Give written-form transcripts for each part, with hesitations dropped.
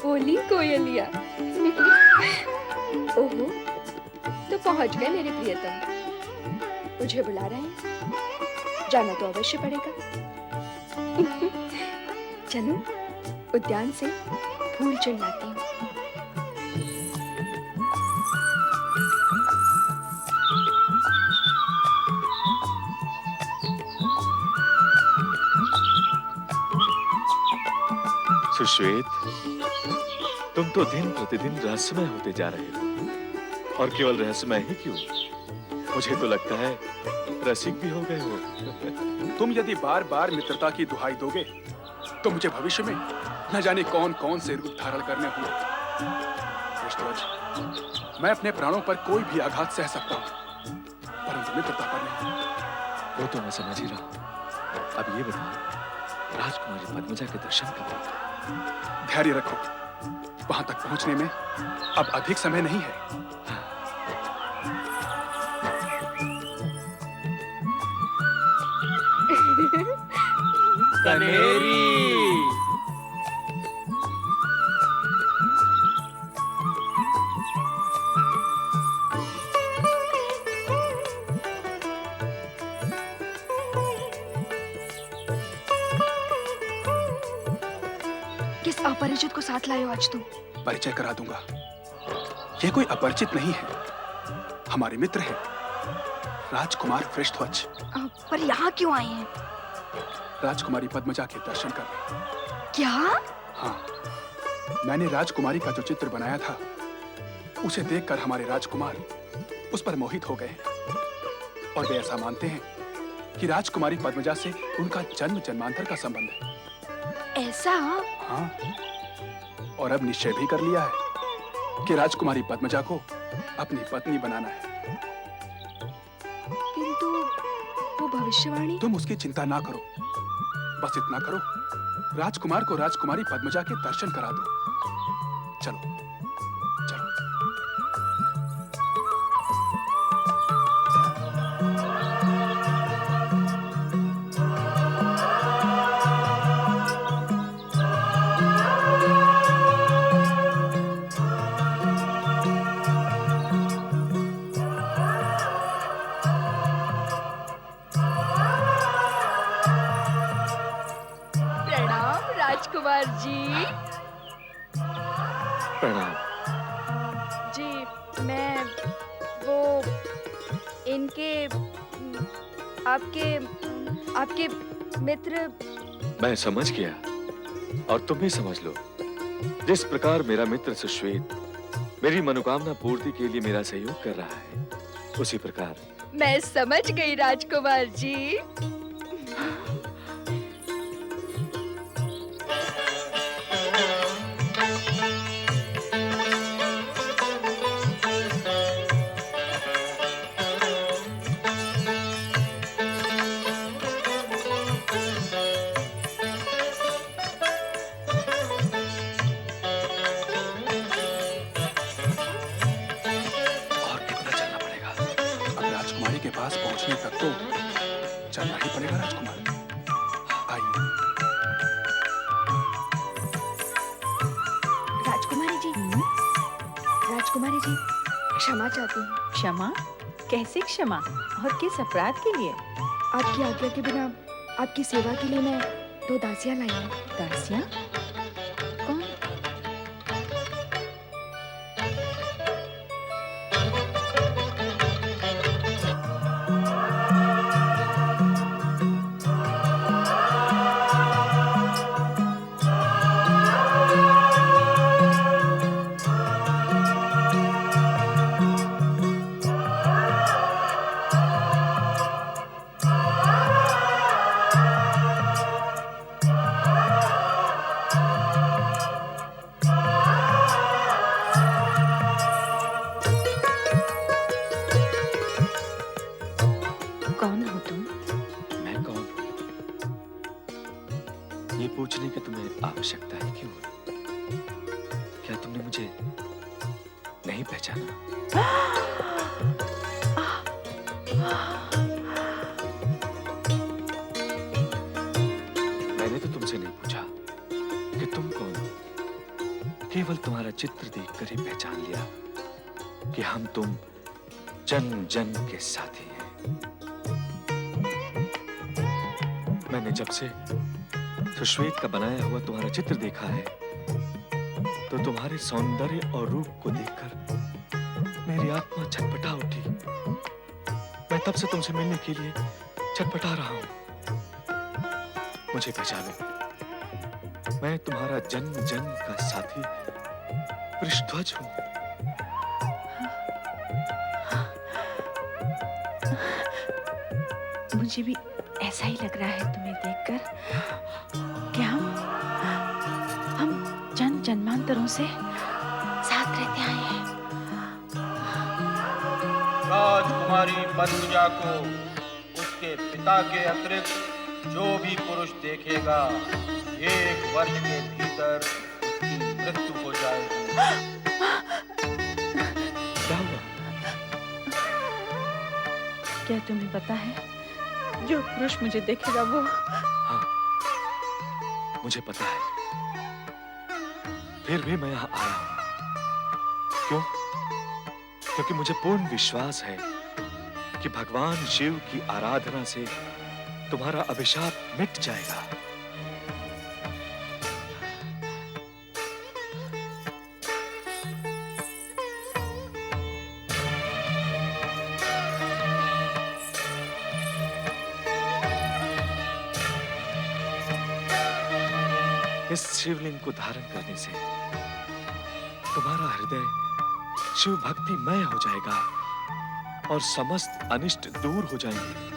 बोली कोयलिया। ओहो, तो पहुंच गए मेरे प्रियतम। मुझे बुला रहे हैं, जाना तो अवश्य पड़ेगा। चलो उद्यान से फूल चुन लाती हूँ। सुश्वेत, तुम तो दिन प्रतिदिन रहस्यमय होते जा रहे हो। और केवल रहस्यमय ही क्यों, मुझे तो लगता है रसिक भी हो गए हो। तुम यदि बार बार मित्रता की दुहाई दोगे तो मुझे भविष्य में न जाने कौन कौन से रूप धारण करने होंगे। कृष्णध्वज, मैं अपने प्राणों पर कोई भी आघात सह सकता हूँ, परंतु मित्रता पर नहीं। वो तो मैं समझ ही रहा हूँ। अब ये बताओ, राजकुमारी पद्मजा के दर्शन कब होंगे? धैर्य रखो, वहां तक पहुंचने में अब अधिक समय नहीं है। कनेरी। किस अपरिचित को साथ लाए हो आज तुम? परिचय करा दूंगा। ये कोई अपरिचित नहीं है, हमारे मित्र हैं, राजकुमार वृषध्वज। पर यहाँ क्यों आए हैं? राजकुमारी पद्मजा के दर्शन करने। क्या? हाँ, मैंने राजकुमारी का जो चित्र बनाया था, उसे देखकर हमारे राजकुमार उस पर मोहित हो गए हैं। और वे ऐसा मानते हैं कि राजकुमारी पद्मजा से उनका जन्म जन्मांतर का संबंध है। ऐसा? हाँ, और अब निश्चय भी कर लिया है कि राजकुमारी पद्मजा को अपनी पत्नी बनाना है। किंतु वो भविष्यवाणी? तुम उसकी चिंता ना करो, बस इतना करो, राजकुमार को राजकुमारी पद्मजा के दर्शन करा दो। चलो चलो। प्रणाम राजकुमार जी। प्रणाम। जी, मैं वो इनके आपके आपके मित्र। मैं समझ गया, और तुम भी समझ लो। जिस प्रकार मेरा मित्र सुश्वेत मेरी मनोकामना पूर्ति के लिए मेरा सहयोग कर रहा है, उसी प्रकार मैं समझ गई राजकुमार जी। के पास पहुंचने तक तो चलना ही पड़ेगा राजकुमार। आइए। राजकुमारी जी, राजकुमारी जी, क्षमा चाहती हूँ। क्षमा? कैसे क्षमा? और किस अपराध के लिए? आपकी आज्ञा के बिना आपकी सेवा के लिए मैं 2 दासियां लाई हूँ। दासियां? कौन? कौन हो तुम? मैं कौन हूं, ये पूछने की तुम्हें आवश्यकता है क्यों? क्या तुमने मुझे नहीं पहचाना? मैंने तो तुमसे नहीं पूछा कि तुम कौन हो, केवल तुम्हारा चित्र देखकर ही पहचान लिया कि हम तुम जन्म जन्म के साथी हैं। मैंने जब से सुश्वेत का बनाया हुआ तुम्हारा चित्र देखा है तो तुम्हारे सौंदर्य और रूप को देखकर मेरी आत्मा छटपटा उठी। मैं तब से तुमसे मिलने के लिए छटपटा रहा हूं। मुझे पहचानो, मैं तुम्हारा जन्म जन्म का साथी वृषध्वज हूं। मुझे भी ऐसा ही लग रहा है तुम्हें देखकर कि हम जन्म जन्मांतरों से साथ रहते आए हैं। राजकुमारी पद्मजा को उसके पिता के अतिरिक्त जो भी पुरुष देखेगा 1 वर्ष के भीतर उसकी मृत्यु हो जाएगी। क्या हुआ? क्या तुम्हें पता है, जो पुरुष मुझे देखेगा वो... हाँ, मुझे पता है। फिर भी मैं यहाँ आया हूं। क्यों? क्योंकि मुझे पूर्ण विश्वास है कि भगवान शिव की आराधना से तुम्हारा अभिशाप मिट जाएगा। इस शिवलिंग को धारण करने से तुम्हारा हृदय शिव भक्तिमय हो जाएगा और समस्त अनिष्ट दूर हो जाएंगे।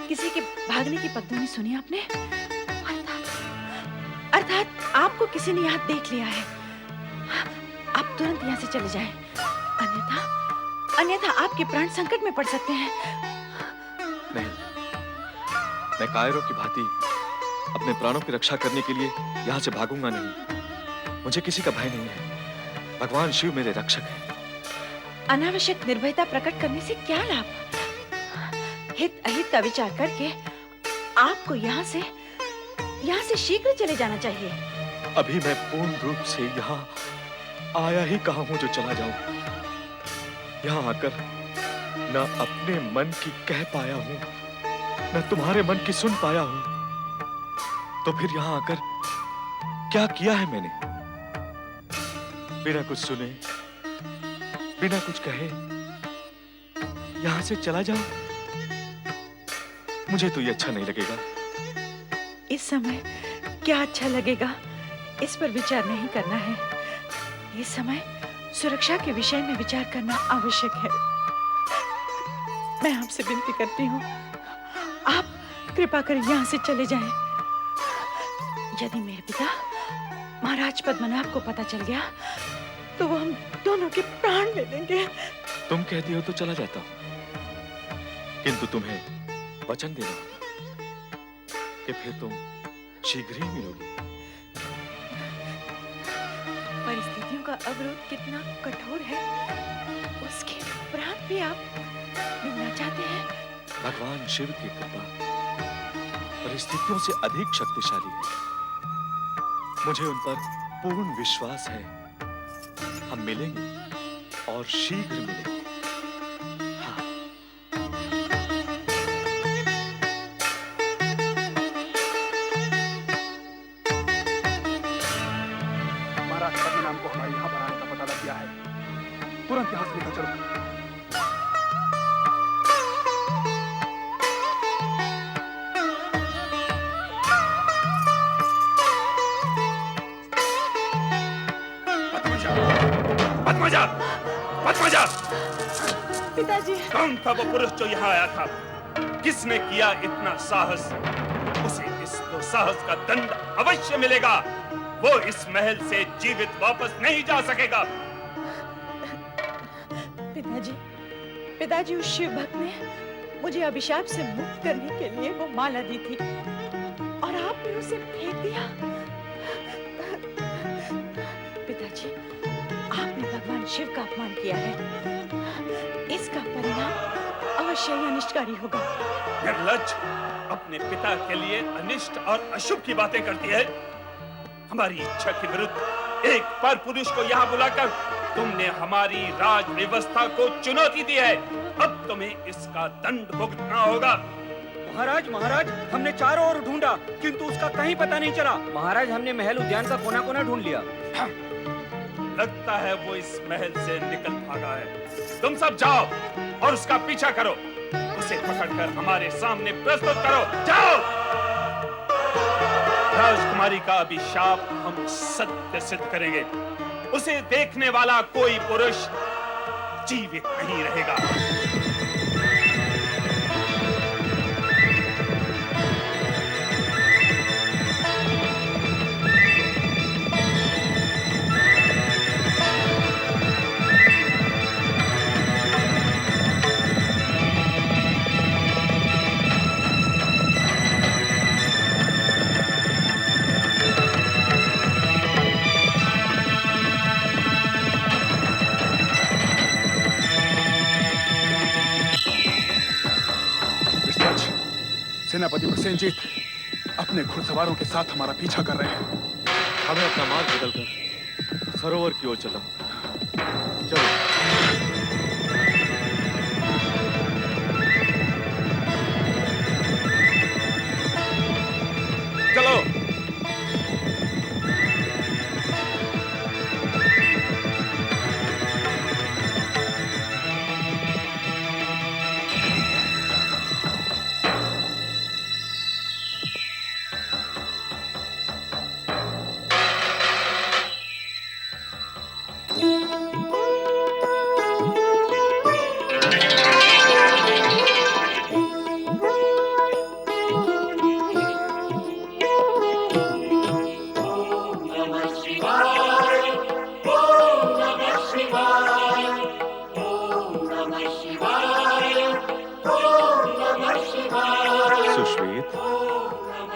किसी के भागने की पगधुनी सुनी आपने? अर्थात आपको किसी ने यहाँ देख लिया है। आप तुरंत यहाँ से चले जाएं, अन्यथा आपके प्राण संकट में पड़ सकते हैं। नहीं, मैं कायरों की भांति अपने प्राणों की रक्षा करने के लिए यहाँ से भागूंगा नहीं। मुझे किसी का भय नहीं है। भगवान शिव मेरे रक्षक हैं। अनावश्यक निर्भयता प्रकट करने से क्या लाभ? हित अहित का विचार करके आपको यहाँ से शीघ्र चले जाना चाहिए। अभी मैं पूर्ण रूप से यहाँ आया ही कहा हूँ जो चला जाऊं। यहाँ आकर न अपने मन की कह पाया हूँ, न तुम्हारे मन की सुन पाया हूँ। तो फिर यहाँ आकर क्या किया है मैंने? बिना कुछ सुने, बिना कुछ कहे यहाँ से चला जाऊं? मुझे तो ये अच्छा नहीं लगेगा। इस समय क्या अच्छा लगेगा, इस पर विचार नहीं करना है। इस समय सुरक्षा के विषय में विचार करना आवश्यक है। मैं आपसे विनती करती हूँ, आप कृपा कर यहाँ से चले जाएं। यदि मेरे पिता महाराज पद्मनाभ को पता चल गया तो वो हम दोनों के प्राण ले लेंगे। तुम कहती हो तो चला जाता हूँ, किंतु तुम्हें वचन देना होगा कि फिर तुम शीघ्र ही मिलोगी। परिस्थितियों का अवरोध कितना कठोर है, उसके उपरांत भी आप मिलना चाहते हैं। भगवान शिव की कृपा परिस्थितियों से अधिक शक्तिशाली है। मुझे उन पर पूर्ण विश्वास है। हम मिलेंगे और शीघ्र मिलेंगे। महाराज पद्मनाभ को हमारे यहाँ पर आने का पता लग गया है। तुरंत यहाँ से निकल चलो। पद्मजा! पिताजी, कौन था वो पुरुष जो यहाँ आया था? किसने किया इतना साहस? उसे इस दुस्साहस का दंड अवश्य मिलेगा। वो इस महल से जीवित वापस नहीं जा सकेगा। पिताजी, उस शिव भक्त ने मुझे अभिशाप से मुक्त करने के लिए वो माला दी थी और आपने उसे फेंक दिया। पिताजी, आपने भगवान शिव का अपमान किया है। इसका परिणाम अवश्य ही अनिष्टकारी होगा। निर्लज्ज, अपने पिता के लिए अनिष्ट और अशुभ की बातें करती है। हमारी इच्छा के विरुद्ध एक पर पुरुष को यहाँ बुलाकर तुमने हमारी राज व्यवस्था को चुनौती दी है। अब तुम्हें इसका दंड भुगतना होगा। महाराज महाराज, हमने चारों ओर ढूंढा किंतु उसका कहीं पता नहीं चला। महाराज, हमने महल उद्यान का कोना कोना ढूंढ लिया। लगता है वो इस महल से निकल भागा है। तुम सब जाओ और उसका पीछा करो। उसे पकड़कर हमारे सामने प्रस्तुत करो। जाओ। राजकुमारी का अभिशाप हम सत्य सिद्ध करेंगे। उसे देखने वाला कोई पुरुष जीवित नहीं रहेगा। सेनापति प्रसेनजीत अपने घुड़सवारों के साथ हमारा पीछा कर रहे हैं। हमें अपना मार्ग बदलकर सरोवर की ओर चलना होगा। चलो। चलो।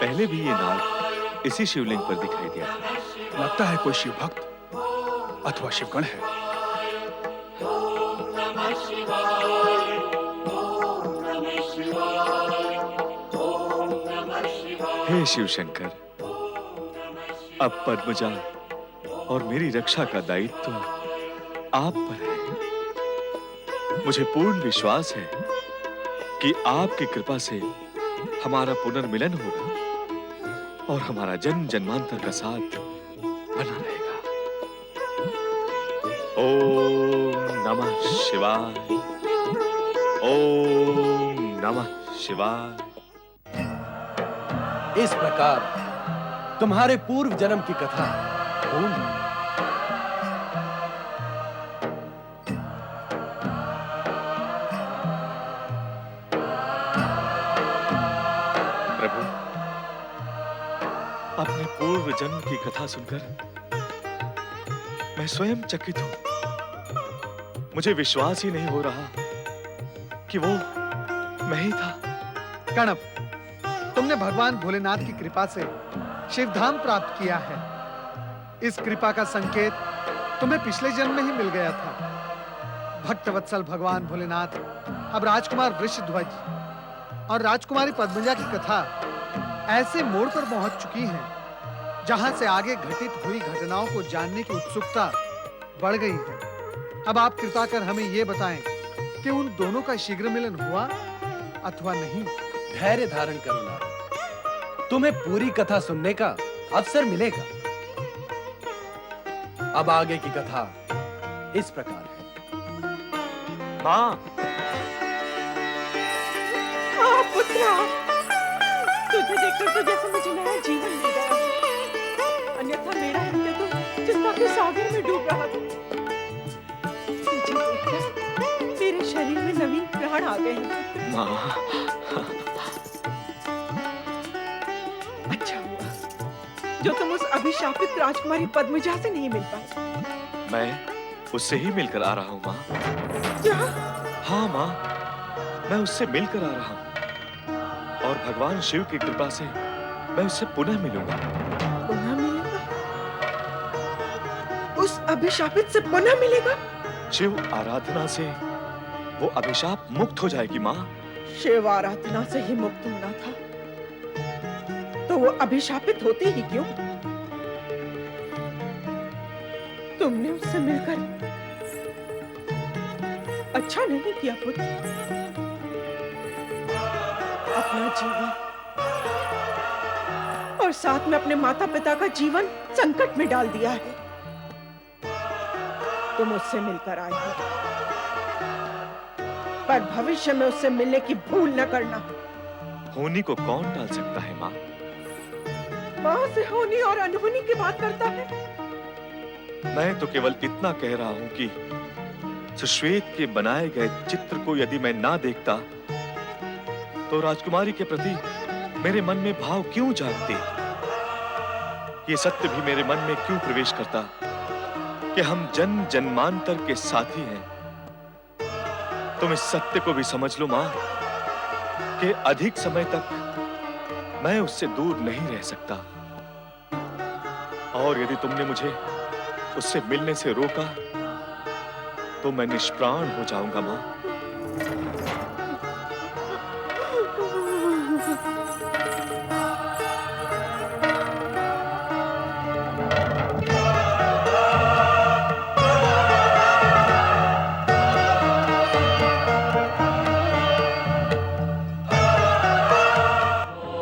पहले भी ये नाग इसी शिवलिंग पर दिखाई दिया था। लगता है कोई शिव भक्त अथवा शिवगण है। हे शिव शंकर, अब पद्मजा और मेरी रक्षा का दायित्व आप पर है। मुझे पूर्ण विश्वास है कि आपकी कृपा से हमारा पुनर्मिलन होगा और हमारा जन्म जन्मांतर का साथ बना रहेगा। ओम नमः शिवाय। ओम नमः शिवाय। इस प्रकार तुम्हारे पूर्व जन्म की कथा पूर्ण हुई। प्रभु, अपने पूर्व जन्म की कथा सुनकर मैं स्वयं चकित हूं। मुझे विश्वास ही नहीं हो रहा कि वो मैं ही था। कणप, तुमने भगवान भोलेनाथ की कृपा से शिवधाम प्राप्त किया है। इस कृपा का संकेत तुम्हें पिछले जन्म में ही मिल गया था। भक्तवत्सल भगवान भोलेनाथ अब राजकुमार वृषध्वज और राजकुमारी पद्मजा की कथा ऐसे मोड़ पर पहुंच चुकी है जहां से आगे घटित हुई घटनाओं को जानने की उत्सुकता बढ़ गई है। अब आप कृपा कर हमें यह बताएं कि उन दोनों का शीघ्र मिलन हुआ अथवा नहीं। धैर्य धारण करो नारद, तुम्हें पूरी कथा सुनने का अवसर मिलेगा। अब आगे की कथा इस प्रकार है। मां, पुत्रा, तुझे देखकर तो जैसे मुझे नया जीवन मिल गया, अन्यथा मेरा हृदय तो चिंता के सागर में डूब रहा था। तुझे देखकर तेरे शरीर में नवीन प्राण आ गए हैं। मां, अच्छा हुआ जो तुम उस अभिशापित राजकुमारी पद्मजा से नहीं मिल पाए। मैं उससे ही मिलकर आ रहा हूं मां। क्या? हाँ मां, मैं उससे मिलकर आ रहा हूं और भगवान शिव की कृपा से मैं उससे पुनः मिलूंगा। पुनः मिलेगा? उस अभिशापित से पुनः मिलेगा? शिव आराधना से वो अभिशाप मुक्त हो जाएगी माँ। शिव आराधना से ही मुक्त होना था, तो वो अभिशापित होती ही क्यों? तुमने उससे मिलकर अच्छा नहीं किया पुत्र। अपना जीवन और साथ में अपने माता पिता का जीवन संकट में डाल दिया है। तुम उससे मिलकर आए हो, पर भविष्य में उससे मिलने की भूल न करना। होनी को कौन टाल सकता है माँ? माँ से होनी और अनहोनी की बात करता है। मैं तो केवल इतना कह रहा हूं कि सुश्वेत के बनाए गए चित्र को यदि मैं ना देखता तो राजकुमारी के प्रति मेरे मन में भाव क्यों जागते? ये सत्य भी मेरे मन में क्यों प्रवेश करता कि हम जन्म जन्मांतर के साथी हैं? तुम इस सत्य को भी समझ लो मां कि अधिक समय तक मैं उससे दूर नहीं रह सकता, और यदि तुमने मुझे उससे मिलने से रोका तो मैं निष्प्राण हो जाऊंगा मां।